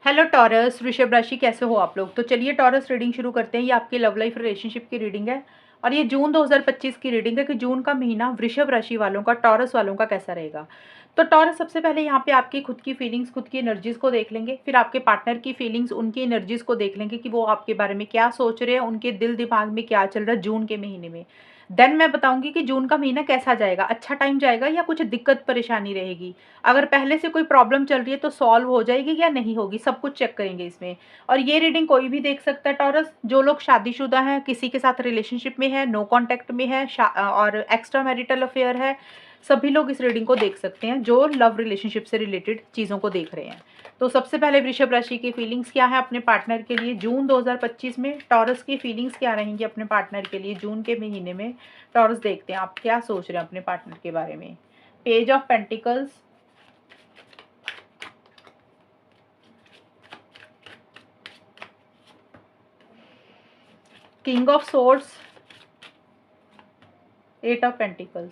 Hello taurus, वृषभ राशि, कैसे हो आप लोग। तो चलिए टॉरस रीडिंग शुरू करते हैं। ये आपकी लव लाइफ रिलेशनशिप की रीडिंग है और ये जून 2025 की रीडिंग है कि जून का महीना वृषभ राशि वालों का, टॉरस वालों का कैसा रहेगा। तो टॉरस, सबसे पहले यहाँ पे आपकी खुद की फीलिंग्स, खुद की एनर्जीज को देख लेंगे, फिर आपके पार्टनर की फीलिंग्स, उनकी एनर्जीज को देख लेंगे कि वो आपके बारे में क्या सोच रहे हैं, उनके दिल दिमाग में क्या चल रहा है जून के महीने में। देन मैं बताऊंगी कि जून का महीना कैसा जाएगा, अच्छा टाइम जाएगा या कुछ दिक्कत परेशानी रहेगी। अगर पहले से कोई प्रॉब्लम चल रही है तो सॉल्व हो जाएगी या नहीं होगी, सब कुछ चेक करेंगे इसमें। और ये रीडिंग कोई भी देख सकता है टॉरस। जो लोग शादीशुदा हैं, किसी के साथ रिलेशनशिप में है, नो कांटेक्ट में है, और एक्स्ट्रा मैरिटल अफेयर है, सभी लोग इस रीडिंग को देख सकते हैं जो लव रिलेशनशिप से रिलेटेड चीज़ों को देख रहे हैं। तो सबसे पहले वृषभ राशि की फीलिंग्स क्या है अपने पार्टनर के लिए जून 2025 में। टॉरस की फीलिंग्स क्या रहेंगी अपने पार्टनर के लिए जून के महीने में। टॉरस, देखते हैं आप क्या सोच रहे हैं अपने पार्टनर के बारे में। Page of pentacles, king of swords, eight of pentacles.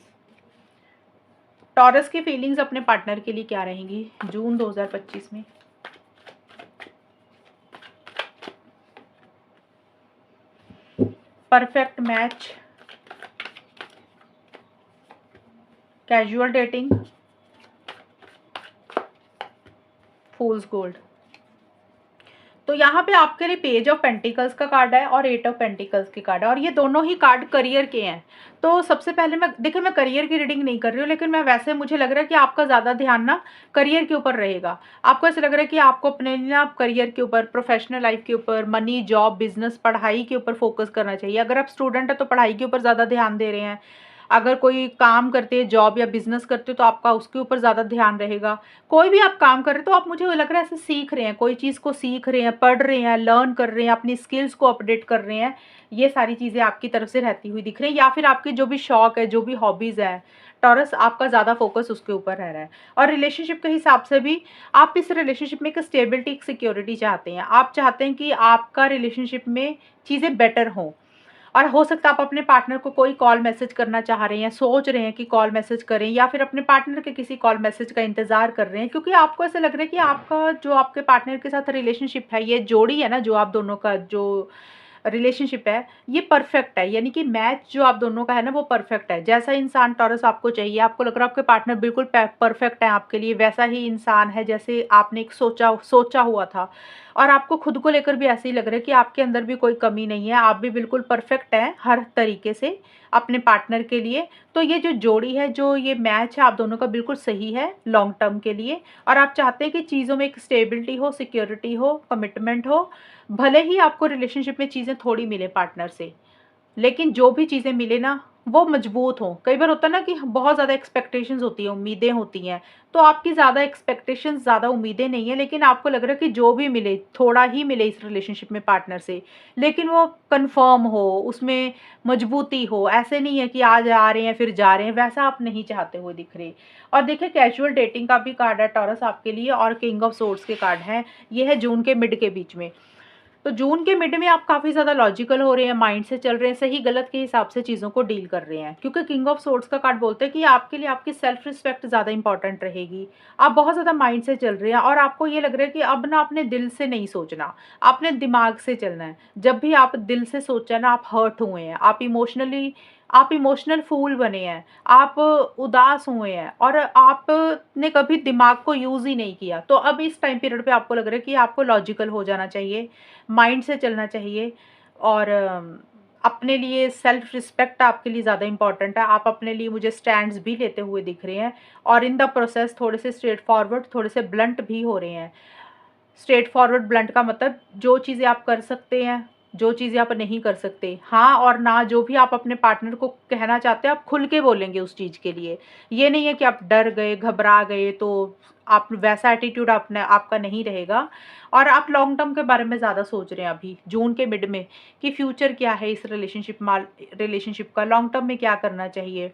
Taurus की फीलिंग्स अपने पार्टनर के लिए क्या रहेंगी जून 2025 में। Perfect match, casual dating, fools gold. तो यहाँ पे आपके लिए पेज ऑफ पेंटिकल्स का कार्ड है और एट ऑफ पेंटिकल्स के कार्ड है और ये दोनों ही कार्ड करियर के हैं। तो सबसे पहले मैं देखिए, मैं करियर की रीडिंग नहीं कर रही हूँ, लेकिन मैं वैसे मुझे लग रहा है कि आपका ज़्यादा ध्यान ना करियर के ऊपर रहेगा। आपको ऐसा लग रहा है कि आपको अपने लिए ना करियर के ऊपर, प्रोफेशनल लाइफ के ऊपर, मनी, जॉब, बिजनेस, पढ़ाई के ऊपर फोकस करना चाहिए। अगर आप स्टूडेंट है तो पढ़ाई के ऊपर ज़्यादा ध्यान दे रहे हैं। अगर कोई काम करते हैं, जॉब या बिजनेस करते हो, तो आपका उसके ऊपर ज़्यादा ध्यान रहेगा। कोई भी आप काम कर रहे हो तो आप, मुझे लग रहा है ऐसे सीख रहे हैं, कोई चीज़ को सीख रहे हैं, पढ़ रहे हैं, लर्न कर रहे हैं, अपनी स्किल्स को अपडेट कर रहे हैं। ये सारी चीज़ें आपकी तरफ से रहती हुई दिख रही है। या फिर आपके जो भी शौक है, जो भी हॉबीज़ है टॉरस, आपका ज़्यादा फोकस उसके ऊपर रह रहा है। और रिलेशनशिप के हिसाब से भी आप इस रिलेशनशिप में एक स्टेबिलिटी, एक सिक्योरिटी चाहते हैं। आप चाहते हैं कि आपका रिलेशनशिप में चीज़ें बेटर हों। और हो सकता है आप अपने पार्टनर को कोई कॉल मैसेज करना चाह रहे हैं, सोच रहे हैं कि कॉल मैसेज करें, या फिर अपने पार्टनर के किसी कॉल मैसेज का इंतजार कर रहे हैं, क्योंकि आपको ऐसा लग रहा है कि आपका जो आपके पार्टनर के साथ रिलेशनशिप है, ये जोड़ी है ना, जो आप दोनों का जो रिलेशनशिप है, ये परफेक्ट है। यानी कि मैच जो आप दोनों का है ना, वो परफेक्ट है। जैसा इंसान टॉरस आपको चाहिए, आपको लग रहा है आपके पार्टनर बिल्कुल परफेक्ट है आपके लिए, वैसा ही इंसान है जैसे आपने एक सोचा सोचा हुआ था। और आपको खुद को लेकर भी ऐसे ही लग रहा है कि आपके अंदर भी कोई कमी नहीं है, आप भी बिल्कुल परफेक्ट हैं हर तरीके से अपने पार्टनर के लिए। तो ये जो जोड़ी है, जो ये मैच है आप दोनों का, बिल्कुल सही है लॉन्ग टर्म के लिए। और आप चाहते हैं कि चीज़ों में एक स्टेबिलिटी हो, सिक्योरिटी हो, कमिटमेंट हो। भले ही आपको रिलेशनशिप में चीज़ें थोड़ी मिले पार्टनर से, लेकिन जो भी चीज़ें मिले ना, वो मजबूत हों। कई बार होता है ना कि बहुत ज़्यादा एक्सपेक्टेशंस होती हैं, उम्मीदें होती हैं। तो आपकी ज़्यादा एक्सपेक्टेशंस, ज़्यादा उम्मीदें नहीं है, लेकिन आपको लग रहा है कि जो भी मिले, थोड़ा ही मिले इस रिलेशनशिप में पार्टनर से, लेकिन वो कंफर्म हो, उसमें मजबूती हो। ऐसे नहीं है कि आज आ रहे हैं फिर जा रहे हैं, वैसा आप नहीं चाहते हुए दिख रहे। और देखिए, कैजुअल डेटिंग का भी कार्ड है टॉरस आपके लिए और किंग ऑफ सोर्ड्स के कार्ड हैं। ये है जून के मिड के बीच में। तो जून के मिड में आप काफ़ी ज़्यादा लॉजिकल हो रहे हैं, माइंड से चल रहे हैं, सही गलत के हिसाब से चीज़ों को डील कर रहे हैं, क्योंकि किंग ऑफ सोर्ड्स का कार्ड बोलते हैं कि आपके लिए आपकी सेल्फ रिस्पेक्ट ज़्यादा इंपॉर्टेंट रहेगी। आप बहुत ज़्यादा माइंड से चल रहे हैं और आपको ये लग रहा है कि अब ना अपने दिल से नहीं सोचना, आपने दिमाग से चलना है। जब भी आप दिल से सोचा ना, आप हर्ट हुए हैं, आप इमोशनल फूल बने हैं, आप उदास हुए हैं और आपने कभी दिमाग को यूज़ ही नहीं किया। तो अब इस टाइम पीरियड पे आपको लग रहा है कि आपको लॉजिकल हो जाना चाहिए, माइंड से चलना चाहिए। और अपने लिए सेल्फ रिस्पेक्ट आपके लिए ज़्यादा इंपॉर्टेंट है। आप अपने लिए मुझे स्टैंड्स भी लेते हुए दिख रहे हैं और इन द प्रोसेस थोड़े से स्ट्रेट फॉरवर्ड, थोड़े से ब्लंट भी हो रहे हैं। स्ट्रेट फॉरवर्ड ब्लंट का मतलब, जो चीज़ें आप कर सकते हैं, जो चीज़ें आप नहीं कर सकते, हाँ और ना, जो भी आप अपने पार्टनर को कहना चाहते हैं, आप खुल के बोलेंगे उस चीज़ के लिए। ये नहीं है कि आप डर गए, घबरा गए, तो आप वैसा एटीट्यूड अपने आपका नहीं रहेगा। और आप लॉन्ग टर्म के बारे में ज़्यादा सोच रहे हैं अभी जून के मिड में, कि फ्यूचर क्या है इस रिलेशनशिप का, लॉन्ग टर्म में क्या करना चाहिए।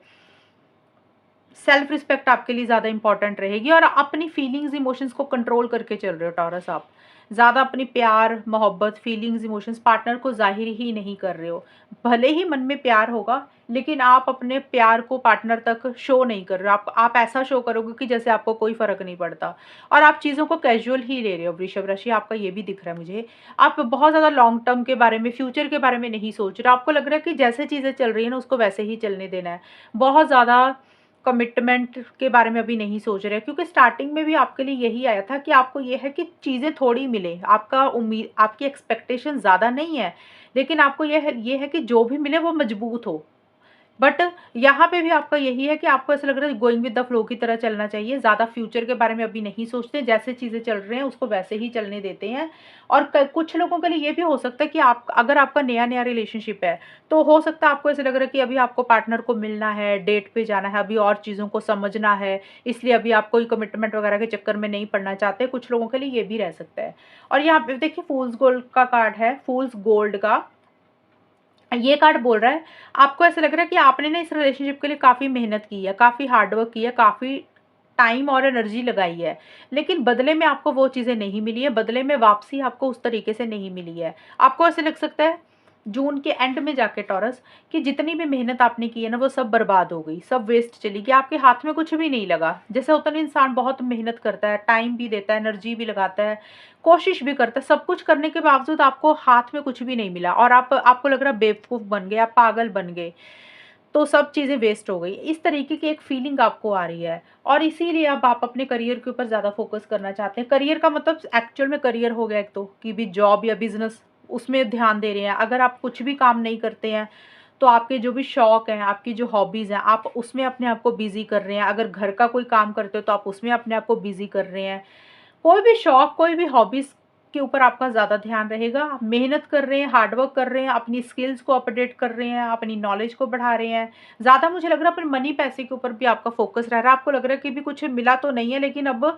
सेल्फ रिस्पेक्ट आपके लिए ज़्यादा इंपॉर्टेंट रहेगी और अपनी फीलिंग्स, इमोशंस को कंट्रोल करके चल रहे हो टॉरस आप। ज़्यादा अपनी प्यार, मोहब्बत, फीलिंग्स, इमोशंस पार्टनर को जाहिर ही नहीं कर रहे हो। भले ही मन में प्यार होगा, लेकिन आप अपने प्यार को पार्टनर तक शो नहीं कर रहे हो। आप ऐसा शो करोगे कि जैसे आपको कोई फ़र्क नहीं पड़ता और आप चीज़ों को कैज़ुअल ही ले रहे हो। वृषभ राशि, आपका ये भी दिख रहा है मुझे। आप बहुत ज़्यादा लॉन्ग टर्म के बारे में, फ्यूचर के बारे में नहीं सोच रहे। आपको लग रहा है कि जैसे चीज़ें चल रही हैं ना, उसको वैसे ही चलने देना है। बहुत ज़्यादा कमिटमेंट के बारे में अभी नहीं सोच रहे, क्योंकि स्टार्टिंग में भी आपके लिए यही आया था कि आपको ये है कि चीज़ें थोड़ी मिले। आपका उम्मीद, आपकी एक्सपेक्टेशन ज़्यादा नहीं है, लेकिन आपको ये है कि जो भी मिले वो मजबूत हो। बट यहाँ पे भी आपका यही है कि आपको ऐसा लग रहा है गोइंग विद द फ्लो की तरह चलना चाहिए। ज़्यादा फ्यूचर के बारे में अभी नहीं सोचते, जैसे चीज़ें चल रहे हैं उसको वैसे ही चलने देते हैं। और कुछ लोगों के लिए ये भी हो सकता है कि आप, अगर आपका नया नया रिलेशनशिप है, तो हो सकता है आपको ऐसा लग रहा है कि अभी आपको पार्टनर को मिलना है, डेट पे जाना है, अभी और चीज़ों को समझना है, इसलिए अभी आप कोई कमिटमेंट वगैरह के चक्कर में नहीं पड़ना चाहते। कुछ लोगों के लिए ये भी रह सकता है। और यहाँ पे देखिए फूल्स गोल्ड का कार्ड है, फूल्स गोल्ड का ये कार्ड बोल रहा है आपको ऐसा लग रहा है कि आपने ना इस रिलेशनशिप के लिए काफ़ी मेहनत की है, काफ़ी हार्डवर्क की है, काफ़ी टाइम और एनर्जी लगाई है, लेकिन बदले में आपको वो चीज़ें नहीं मिली है, बदले में वापसी आपको उस तरीके से नहीं मिली है। आपको ऐसे लग सकता है जून के एंड में जाके टॉरस, कि जितनी भी मेहनत आपने की है ना वो सब बर्बाद हो गई, सब वेस्ट चली गई, आपके हाथ में कुछ भी नहीं लगा। जैसे होता है ना, इंसान बहुत मेहनत करता है, टाइम भी देता है, एनर्जी भी लगाता है, कोशिश भी करता है, सब कुछ करने के बावजूद आपको हाथ में कुछ भी नहीं मिला और आपको लग रहा है बेवकूफ़ बन गए, आप पागल बन गए, तो सब चीज़ें वेस्ट हो गई। इस तरीके की एक फीलिंग आपको आ रही है और इसीलिए अब आप अपने करियर के ऊपर ज़्यादा फोकस करना चाहते हैं। करियर का मतलब एक्चुअल में करियर हो गया एक तो, कि भी जॉब या बिज़नेस, उसमें ध्यान दे रहे हैं। अगर आप कुछ भी काम नहीं करते हैं, तो आपके जो भी शौक हैं, आपकी जो हॉबीज़ हैं, आप उसमें अपने आप को बिज़ी कर रहे हैं। अगर घर का कोई काम करते हो तो आप उसमें अपने आप को बिज़ी कर रहे हैं। कोई भी शौक, कोई भी हॉबीज़ के ऊपर आपका ज़्यादा ध्यान रहेगा। आप मेहनत कर रहे हैं, हार्ड वर्क कर रहे हैं, अपनी स्किल्स को अपडेट कर रहे हैं, अपनी नॉलेज को बढ़ा रहे हैं। ज़्यादा मुझे लग रहा है अपने मनी पैसे के ऊपर भी आपका फ़ोकस रह रहा है। आपको लग रहा है कि भी कुछ मिला तो नहीं है, लेकिन अब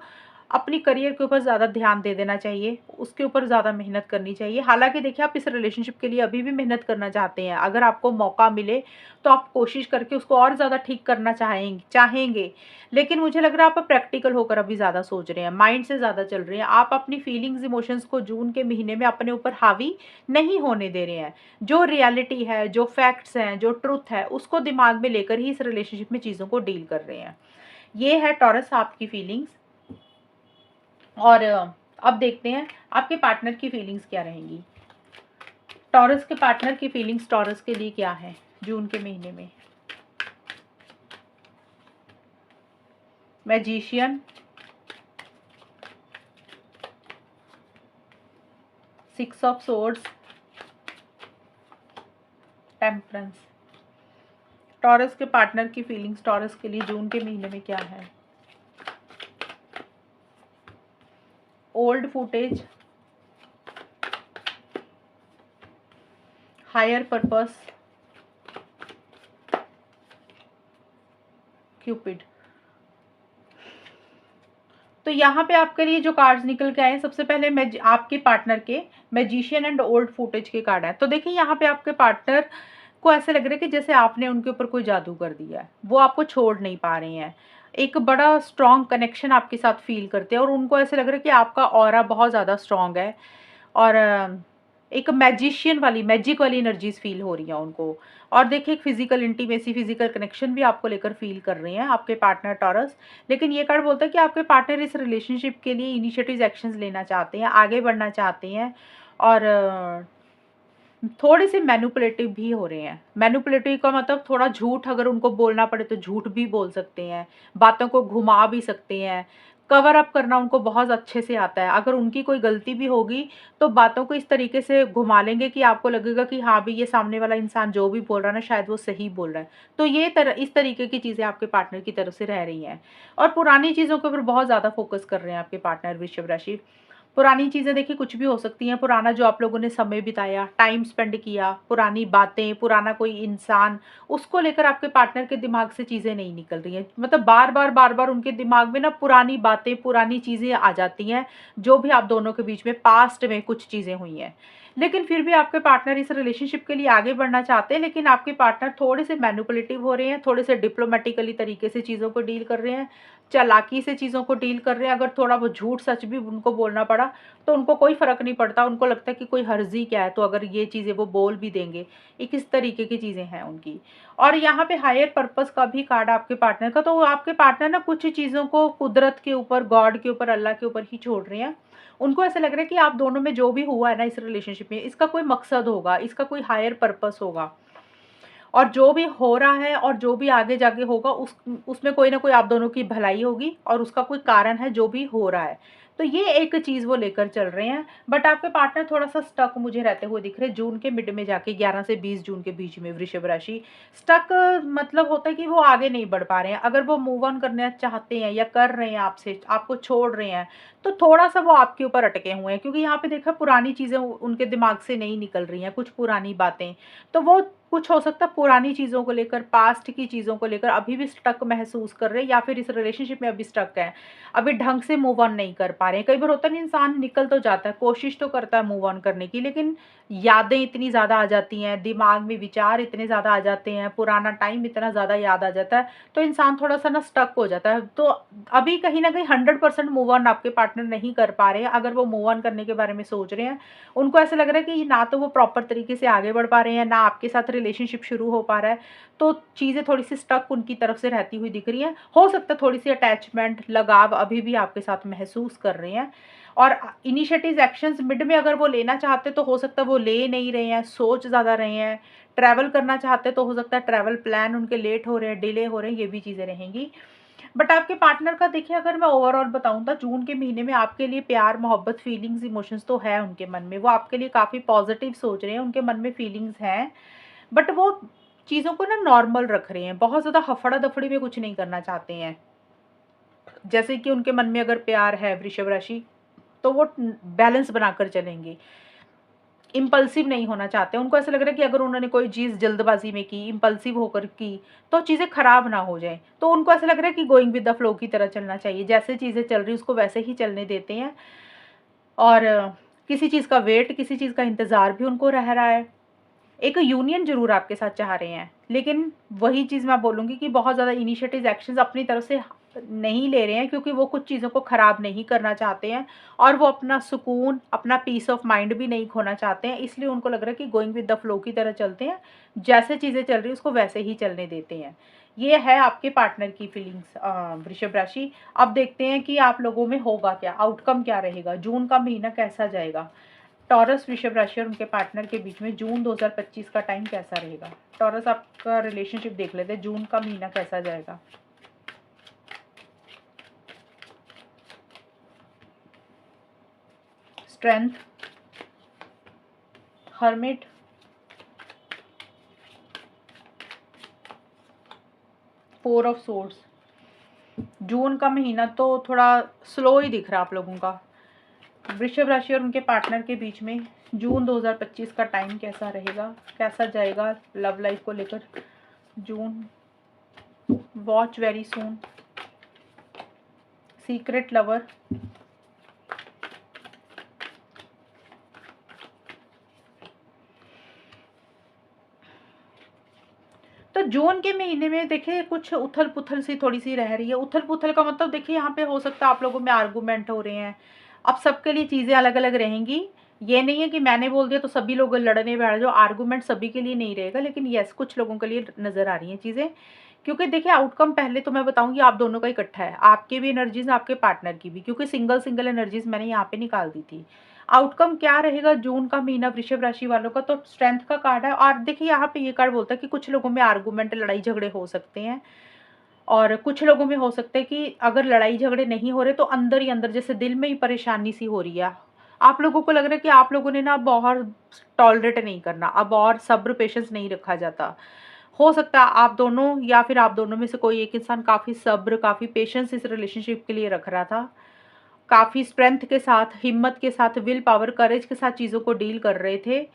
अपनी करियर के ऊपर ज़्यादा ध्यान दे देना चाहिए, उसके ऊपर ज़्यादा मेहनत करनी चाहिए। हालाँकि देखिए, आप इस रिलेशनशिप के लिए अभी भी मेहनत करना चाहते हैं। अगर आपको मौका मिले तो आप कोशिश करके उसको और ज़्यादा ठीक करना चाहेंगे। लेकिन मुझे लग रहा है आप प्रैक्टिकल होकर अभी ज़्यादा सोच रहे हैं, माइंड से ज़्यादा चल रहे हैं। आप अपनी फीलिंग्स, इमोशंस को जून के महीने में अपने ऊपर हावी नहीं होने दे रहे हैं। जो रियलिटी है, जो फैक्ट्स हैं, जो ट्रुथ है, उसको दिमाग में लेकर ही इस रिलेशनशिप में चीज़ों को डील कर रहे हैं। ये है टॉरस आपकी फीलिंग्स। और अब देखते हैं आपके पार्टनर की फीलिंग्स क्या रहेंगी। टॉरस के पार्टनर की फीलिंग्स टॉरस के लिए क्या है जून के महीने में। Magician, 6 of swords, temperance. Taurus के पार्टनर की फीलिंग्स टॉरस के लिए जून के महीने में क्या है। Old footage, higher purpose, cupid. तो यहाँ पे आपके लिए जो कार्ड्स निकल के आए हैं, सबसे पहले आपके पार्टनर के मैजिशियन एंड ओल्ड फुटेज के कार्ड है। तो देखिए, यहाँ पे आपके पार्टनर को ऐसे लग रहा है कि जैसे आपने उनके ऊपर कोई जादू कर दिया है, वो आपको छोड़ नहीं पा रहे हैं। एक बड़ा स्ट्रॉन्ग कनेक्शन आपके साथ फील करते हैं और उनको ऐसे लग रहा है कि आपका ऑरा बहुत ज़्यादा स्ट्रॉन्ग है और एक मैजिशियन वाली, मैजिक वाली एनर्जीज फील हो रही हैं उनको। और देखिए, एक फिजिकल इंटीमेसी, फिजिकल कनेक्शन भी आपको लेकर फील कर रहे हैं आपके पार्टनर टॉरस। लेकिन ये कार्ड बोलता है कि आपके पार्टनर इस रिलेशनशिप के लिए इनिशिएटिव एक्शंस लेना चाहते हैं, आगे बढ़ना चाहते हैं और थोड़े से मैनिपुलेटिव भी हो रहे हैं। मैनिपुलेटिव का मतलब थोड़ा झूठ, अगर उनको बोलना पड़े तो झूठ भी बोल सकते हैं, बातों को घुमा भी सकते हैं, कवर अप करना उनको बहुत अच्छे से आता है। अगर उनकी कोई गलती भी होगी तो बातों को इस तरीके से घुमा लेंगे कि आपको लगेगा कि हाँ भी, ये सामने वाला इंसान जो भी बोल रहा है ना, शायद वो सही बोल रहा है। तो ये इस तरीके की चीज़ें आपके पार्टनर की तरफ से रह रही हैं और पुरानी चीज़ों के ऊपर बहुत ज़्यादा फोकस कर रहे हैं आपके पार्टनर वृषभ राशि। पुरानी चीज़ें देखिए कुछ भी हो सकती हैं। पुराना जो आप लोगों ने समय बिताया, टाइम स्पेंड किया, पुरानी बातें, पुराना कोई इंसान, उसको लेकर आपके पार्टनर के दिमाग से चीज़ें नहीं निकल रही हैं। मतलब बार-बार उनके दिमाग में ना पुरानी बातें, पुरानी चीज़ें आ जाती हैं, जो भी आप दोनों के बीच में पास्ट में कुछ चीज़ें हुई हैं। लेकिन फिर भी आपके पार्टनर इस रिलेशनशिप के लिए आगे बढ़ना चाहते हैं, लेकिन आपके पार्टनर थोड़े से मैनिपुलेटिव हो रहे हैं, थोड़े से डिप्लोमेटिकली तरीके से चीज़ों को डील कर रहे हैं। चालाकी से चीज़ों को डील कर रहे हैं। अगर थोड़ा वो झूठ सच भी उनको बोलना पड़ा तो उनको कोई फ़र्क नहीं पड़ता, उनको लगता है कि कोई हर्ज़ी क्या है, तो अगर ये चीज़ें वो बोल भी देंगे। एक इस तरीके की चीज़ें हैं उनकी। और यहाँ पे हायर पर्पस का भी कार्ड आपके पार्टनर का, तो आपके पार्टनर ना कुछ चीज़ों को कुदरत के ऊपर, गॉड के ऊपर, अल्लाह के ऊपर ही छोड़ रहे हैं। उनको ऐसा लग रहा है कि आप दोनों में जो भी हुआ है ना इस रिलेशनशिप में, इसका कोई मकसद होगा, इसका कोई हायर पर्पस होगा, और जो भी हो रहा है और जो भी आगे जाके होगा उसमें कोई ना कोई आप दोनों की भलाई होगी, और उसका कोई कारण है जो भी हो रहा है। तो ये एक चीज़ वो लेकर चल रहे हैं। बट आपके पार्टनर थोड़ा-सा स्टक मुझे रहते हुए दिख रहे हैं जून के मिड में जाके, 11 से 20 जून के बीच में, वृषभ राशि। स्टक मतलब होता है कि वो आगे नहीं बढ़ पा रहे हैं। अगर वो मूव ऑन करना चाहते हैं या कर रहे हैं आपसे, आपको छोड़ रहे हैं, तो थोड़ा-सा वो आपके ऊपर अटके हुए हैं, क्योंकि यहाँ पे देखा पुरानी चीज़ें उनके दिमाग से नहीं निकल रही हैं, कुछ पुरानी बातें। तो वो कुछ हो सकता है पुरानी चीज़ों को लेकर, पास्ट की चीज़ों को लेकर अभी भी स्टक महसूस कर रहे हैं, या फिर इस रिलेशनशिप में अभी स्टक हैं। अभी ढंग से मूव ऑन नहीं कर पा रहे हैं। कई बार होता है ना, इंसान निकल तो जाता है, कोशिश तो करता है मूव ऑन करने की, लेकिन यादें इतनी ज़्यादा आ जाती हैं, दिमाग में विचार इतने ज़्यादा आ जाते हैं, पुराना टाइम इतना ज़्यादा याद आ जाता है, तो इंसान थोड़ा-सा ना स्टक हो जाता है। तो अभी कहीं न कहीं 100% मूव ऑन आपके पार्टनर नहीं कर पा रहे हैं। अगर वो मूव ऑन करने के बारे में सोच रहे हैं, उनको ऐसा लग रहा है कि ना तो वो प्रॉपर तरीके से आगे बढ़ पा रहे हैं, ना आपके साथ रिलेशनशिप शुरू हो पा रहा है। तो चीज़ें थोड़ी-सी स्टक उनकी तरफ से रहती हुई दिख रही हैं। हो सकता है थोड़ी-सी अटैचमेंट, लगाव अभी भी आपके साथ महसूस कर रहे हैं, और इनिशिएटिव्स, एक्शंस मिड में अगर वो लेना चाहते तो हो सकता है वो ले नहीं रहे हैं, सोच ज़्यादा रहे हैं। ट्रैवल करना चाहते तो हो सकता है ट्रैवल प्लान उनके लेट हो रहे हैं, डिले हो रहे हैं, ये भी चीज़ें रहेंगी। बट आपके पार्टनर का देखिए, अगर मैं ओवरऑल बताऊँ तो जून के महीने में आपके लिए प्यार, मोहब्बत, फीलिंग्स, इमोशंस तो है उनके मन में। वो आपके लिए काफ़ी पॉजिटिव सोच रहे हैं, उनके मन में फीलिंग्स हैं। बट वो चीज़ों को ना नॉर्मल रख रहे हैं, बहुत ज़्यादा हफ़ड़ा-दफ़ड़ी में कुछ नहीं करना चाहते हैं। जैसे कि उनके मन में अगर प्यार है वृषभ राशि, तो वो बैलेंस बनाकर चलेंगे। इम्पल्सिव नहीं होना चाहते। उनको ऐसा लग रहा है कि अगर उन्होंने कोई चीज़ जल्दबाज़ी में की, इम्पल्सिव होकर की, तो चीज़ें ख़राब ना हो जाएँ। तो उनको ऐसा लग रहा है कि गोइंग विद द फ्लो की तरह चलना चाहिए। जैसे चीज़ें चल रही हैं उसको वैसे ही चलने देते हैं, और किसी चीज़ का वेट, किसी चीज़ का इंतज़ार भी उनको रह रहा है। एक यूनियन ज़रूर आपके साथ चाह रहे हैं, लेकिन वही चीज़ मैं बोलूँगी कि बहुत ज़्यादा इनिशिएटिव एक्शंस अपनी तरफ से नहीं ले रहे हैं, क्योंकि वो कुछ चीज़ों को ख़राब नहीं करना चाहते हैं, और वो अपना सुकून, अपना पीस ऑफ माइंड भी नहीं खोना चाहते हैं। इसलिए उनको लग रहा है कि गोइंग विद द फ्लो की तरह चलते हैं, जैसे चीज़ें चल रही हैं उसको वैसे ही चलने देते हैं। ये है आपके पार्टनर की फीलिंग्स, वृषभ राशि। अब देखते हैं कि आप लोगों में होगा क्या, आउटकम क्या रहेगा, जून का महीना कैसा जाएगा। टॉरस, वृषभ राशि और उनके पार्टनर के बीच में जून 2025 का टाइम कैसा रहेगा। टॉरस, आपका रिलेशनशिप देख लेते हैं, जून का महीना कैसा जाएगा। Strength, hermit, four of swords. जून का महीना तो थोड़ा स्लो ही दिख रहा है आप लोगों का। वृषभ राशि और उनके पार्टनर के बीच में जून 2025 का टाइम कैसा रहेगा, कैसा जाएगा लव लाइफ को लेकर। जून, watch very soon, secret lover, तो जून के महीने में देखिए कुछ उथल-पुथल सी थोड़ी-सी रह रही है। उथल-पुथल का मतलब देखिए यहाँ पे हो सकता है आप लोगों में आर्गुमेंट हो रहे हैं। अब सबके लिए चीज़ें अलग-अलग रहेंगी। ये नहीं है कि मैंने बोल दिया तो सभी लोग लड़ने बैठ जाओ, आर्गुमेंट सभी के लिए नहीं रहेगा, लेकिन येस कुछ लोगों के लिए नज़र आ रही हैं चीज़ें। क्योंकि देखिए आउटकम पहले तो मैं बताऊँगी आप दोनों का इकट्ठा है। आपकी भी एनर्जीज़, आपके पार्टनर की भी, क्योंकि सिंगल-सिंगल एनर्जीज़ मैंने यहाँ पे निकाल दी थी। आउटकम क्या रहेगा जून का महीना वृषभ राशि वालों का, तो स्ट्रेंथ का कार्ड है, और देखिए यहाँ पे ये कार्ड बोलता है कि कुछ लोगों में आर्गुमेंट, लड़ाई झगड़े हो सकते हैं, और कुछ लोगों में हो सकता है कि अगर लड़ाई झगड़े नहीं हो रहे तो अंदर ही अंदर जैसे दिल में ही परेशानी सी हो रही है। आप लोगों को लग रहा है कि आप लोगों ने ना अब और टॉलरेट नहीं करना, अब और सब्र पेशेंस नहीं रखा जाता। हो सकता है आप दोनों या फिर आप दोनों में से कोई एक इंसान काफ़ी सब्र, काफ़ी पेशेंस इस रिलेशनशिप के लिए रख रहा था। काफ़ी स्ट्रेंथ के साथ, हिम्मत के साथ, विल पावर, करेज के साथ चीज़ों को डील कर रहे थे,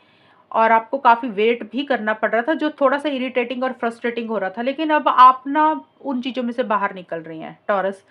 और आपको काफ़ी वेट भी करना पड़ रहा था, जो थोड़ा-सा इरिटेटिंग और फ्रस्ट्रेटिंग हो रहा था। लेकिन अब आप ना उन चीज़ों में से बाहर निकल रही हैं, टॉरस।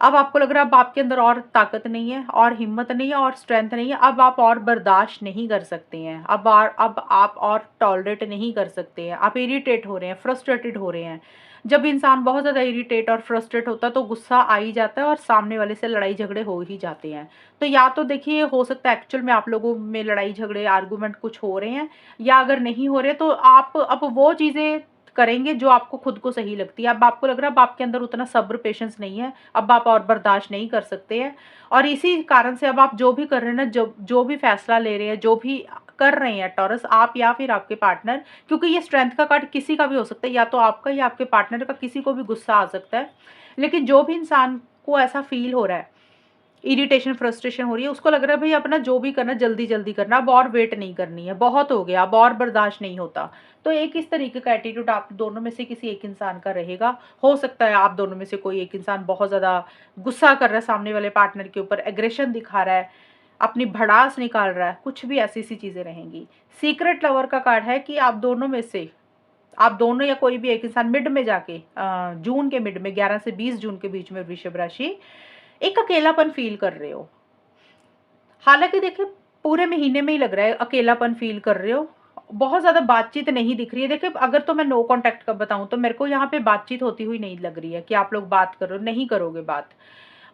अब आपको लग रहा है अब आपके अंदर और ताकत नहीं है और हिम्मत नहीं है और स्ट्रेंथ नहीं है, अब आप और बर्दाश्त नहीं कर सकते हैं, अब आप और टॉलरेट नहीं कर सकते हैं, आप इरिटेट हो रहे हैं, फ्रस्ट्रेटेड हो रहे हैं। जब इंसान बहुत ज़्यादा इरिटेट और फ्रस्ट्रेट होता है तो गुस्सा आ ही जाता है और सामने वाले से लड़ाई झगड़े हो ही जाते हैं। तो या तो देखिए हो सकता है एक्चुअल में आप लोगों में लड़ाई झगड़े आर्गूमेंट कुछ हो रहे हैं, या अगर नहीं हो रहे तो आप अब वो चीज़ें करेंगे जो आपको खुद को सही लगती है। अब आपको लग रहा है अब आपके अंदर उतना सब्र पेशेंस नहीं है, अब आप और बर्दाश्त नहीं कर सकते हैं, और इसी कारण से अब आप जो भी कर रहे हैं ना, जो जो भी फैसला ले रहे हैं, जो भी कर रहे हैं टॉरस, आप या फिर आपके पार्टनर, क्योंकि ये स्ट्रेंथ का कार्ड किसी का भी हो सकता है, या तो आपका या आपके पार्टनर का, किसी को भी गुस्सा आ सकता है। लेकिन जो भी इंसान को ऐसा फील हो रहा है, इरिटेशन फ्रस्ट्रेशन हो रही है, उसको लग रहा है भाई अपना जो भी करना जल्दी जल्दी करना, अब और वेट नहीं करनी है, बहुत हो गया, अब और बर्दाश्त नहीं होता। तो एक इस तरीके का एटीट्यूड आप दोनों में से किसी एक इंसान का रहेगा। हो सकता है आप दोनों में से कोई एक इंसान बहुत ज़्यादा गुस्सा कर रहा है सामने वाले पार्टनर के ऊपर, एग्रेशन दिखा रहा है, अपनी भड़ास निकाल रहा है, कुछ भी ऐसी सी चीज़ें रहेंगी। सीक्रेट लवर का कार्ड है कि आप दोनों में से, आप दोनों या कोई भी एक इंसान मिड में जाके जून के मिड में 11 से 20 जून के बीच में वृषभ राशि एक अकेलापन फील कर रहे हो। हालाँकि देखिए पूरे महीने में ही लग रहा है अकेलापन फ़ील कर रहे हो। बहुत ज़्यादा बातचीत नहीं दिख रही है। देखिए अगर तो मैं नो कॉन्टैक्ट का बताऊँ तो मेरे को यहाँ पे बातचीत होती हुई नहीं लग रही है कि आप लोग बात करो, नहीं करोगे बात।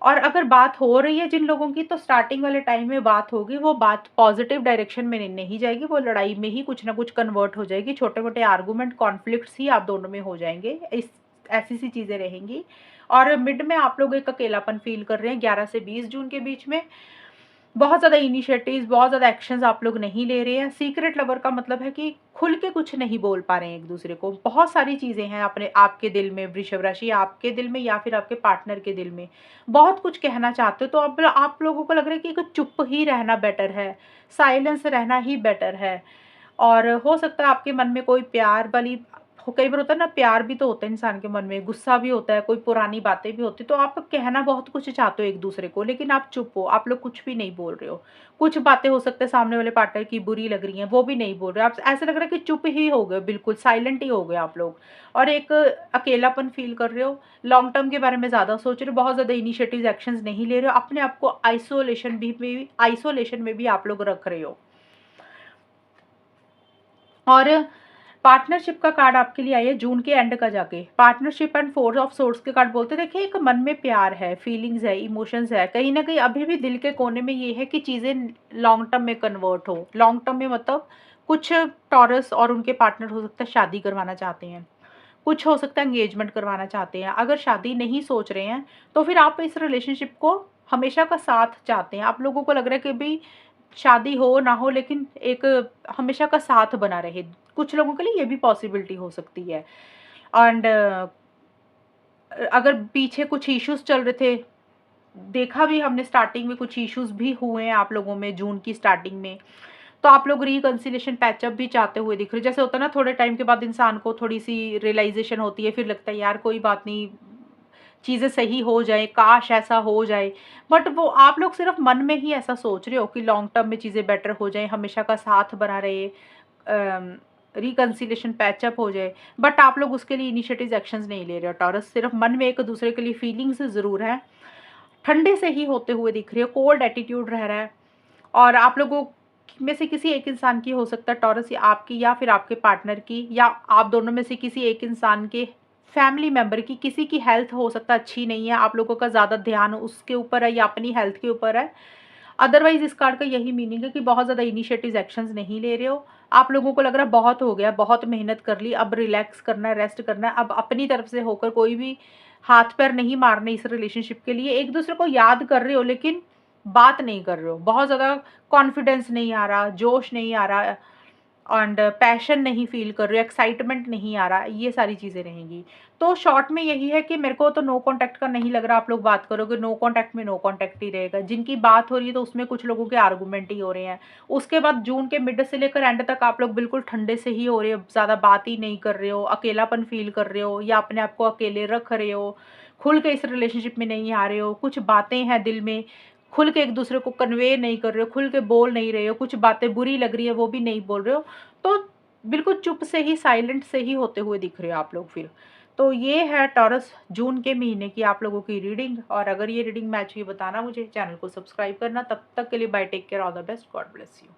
और अगर बात हो रही है जिन लोगों की तो स्टार्टिंग वाले टाइम में बात होगी, वो बात पॉज़िटिव डायरेक्शन में नहीं जाएगी, वो लड़ाई में ही कुछ न कुछ कन्वर्ट हो जाएगी। छोटे-मोटे आर्गुमेंट, कॉन्फ्लिक्ट्स ही आप दोनों में हो जाएँगे। इस ऐसी-सी चीज़ें रहेंगी। और मिड में आप लोग एक अकेलापन फ़ील कर रहे हैं 11 से 20 जून के बीच में। बहुत ज़्यादा इनिशिएटिव्स, बहुत ज़्यादा एक्शंस आप लोग नहीं ले रहे हैं। सीक्रेट लवर का मतलब है कि खुल के कुछ नहीं बोल पा रहे हैं एक-दूसरे को। बहुत सारी चीज़ें हैं अपने आपके दिल में, वृषभ राशि आपके दिल में या फिर आपके पार्टनर के दिल में। बहुत कुछ कहना चाहते हो तो अब आप लोगों को लग रहा है कि एक चुप ही रहना बेटर है, साइलेंस रहना ही बेटर है। और हो सकता है आपके मन में कोई प्यार वाली, कई बार होता है ना, प्यार भी तो होता है इंसान के मन में, गुस्सा भी होता है, कोई पुरानी बातें भी होती हैं, तो आप कहना बहुत कुछ चाहते हो एक-दूसरे को, लेकिन आप चुप हो, आप लोग कुछ भी नहीं बोल रहे हो। कुछ बातें हो सकता है सामने वाले पार्टनर की बुरी लग रही हैं, वो भी नहीं बोल रहे हो। आप ऐसा लग रहा है कि चुप ही हो गए, बिल्कुल साइलेंट ही हो गए आप लोग, और एक अकेलापन फ़ील कर रहे हो। लॉन्ग टर्म के बारे में ज़्यादा सोच रहे हो, बहुत ज़्यादा इनिशिएटिव्स, एक्शंस नहीं ले रहे हो, अपने आप को आइसोलेशन में भी आप लोग रख रहे हो। और पार्टनरशिप का कार्ड आपके लिए आया है जून के एंड का जाके। Partnership and four of swords के कार्ड बोलते हैं, देखिए एक मन में प्यार है, फीलिंग्स है, इमोशंस है, कहीं ना कहीं अभी भी दिल के कोने में ये है कि चीज़ें लॉन्ग टर्म में कन्वर्ट हो। लॉन्ग टर्म में मतलब कुछ टॉरस और उनके पार्टनर हो सकता है शादी करवाना चाहते हैं, कुछ हो सकता है एंगेजमेंट करवाना चाहते हैं। अगर शादी नहीं सोच रहे हैं तो फिर आप इस रिलेशनशिप को हमेशा का साथ चाहते हैं। आप लोगों को लग रहा है कि भाई शादी हो ना हो लेकिन एक हमेशा का साथ बना रहे। कुछ लोगों के लिए ये भी पॉसिबिलिटी हो सकती है। एंड अगर पीछे कुछ इश्यूज चल रहे थे, देखा भी हमने स्टार्टिंग में कुछ इश्यूज भी हुए हैं आप लोगों में जून की स्टार्टिंग में, तो आप लोग रिकंसिलिएशन पैचअप भी चाहते हुए दिख रहे हो। जैसे होता है ना, थोड़े टाइम के बाद इंसान को थोड़ी सी रियलाइजेशन होती है, फिर लगता है यार कोई बात नहीं, चीज़ें सही हो जाए, काश ऐसा हो जाए। बट वो आप लोग सिर्फ मन में ही ऐसा सोच रहे हो कि लॉन्ग टर्म में चीज़ें बेटर हो जाएँ, हमेशा का साथ बना रहे, रिकंसिलिएशन पैचअप हो जाए। बट आप लोग उसके लिए इनिशिएटिव्स, एक्शंस नहीं ले रहे हो टॉरस, सिर्फ मन में एक दूसरे के लिए फीलिंग्स ज़रूर है। ठंडे से ही होते हुए दिख रही हो, कोल्ड एटीट्यूड रह रहा है। और आप लोगों में से किसी एक इंसान की हो सकता है टॉरस, या आपकी या फिर आपके पार्टनर की, या आप दोनों में से किसी एक इंसान के फैमिली मेंबर की, किसी की हेल्थ हो सकता है अच्छी नहीं है, आप लोगों का ज़्यादा ध्यान उसके ऊपर है या अपनी हेल्थ के ऊपर है। अदरवाइज इस कार्ड का यही मीनिंग है कि बहुत ज़्यादा इनिशिएटिव एक्शंस नहीं ले रहे हो। आप लोगों को लग रहा है बहुत हो गया, बहुत मेहनत कर ली, अब रिलैक्स करना है, रेस्ट करना है। अब अपनी तरफ से होकर कोई भी हाथ पैर नहीं मारने इस रिलेशनशिप के लिए। एक दूसरे को याद कर रहे हो लेकिन बात नहीं कर रहे हो। बहुत ज़्यादा कॉन्फिडेंस नहीं आ रहा, जोश नहीं आ रहा, एंड पैशन नहीं फ़ील कर रहे हो, एक्साइटमेंट नहीं आ रहा, ये सारी चीज़ें रहेंगी। तो शॉर्ट में यही है कि मेरे को तो नो कॉन्टैक्ट का नहीं लग रहा आप लोग बात करोगे, नो कॉन्टैक्ट में नो कॉन्टैक्ट ही रहेगा। जिनकी बात हो रही है तो उसमें कुछ लोगों के आर्गुमेंट ही हो रहे हैं। उसके बाद जून के मिड से लेकर एंड तक आप लोग बिल्कुल ठंडे से ही हो रहे हो, ज़्यादा बात ही नहीं कर रहे हो, अकेलापन फ़ील कर रहे हो या अपने आप को अकेले रख रहे हो, खुल के इस रिलेशनशिप में नहीं आ रहे हो, कुछ बातें हैं दिल में, खुल के एक दूसरे को कन्वे नहीं कर रहे हो, खुल के बोल नहीं रहे हो, कुछ बातें बुरी लग रही है वो भी नहीं बोल रहे हो। तो बिल्कुल चुप से ही, साइलेंट से ही होते हुए दिख रहे हो आप लोग फिर। तो ये है टॉरस जून के महीने की आप लोगों की रीडिंग, और अगर ये रीडिंग मैच हुई बताना मुझे, चैनल को सब्सक्राइब करना। तब तक के लिए bye, take care, all the best, God bless you.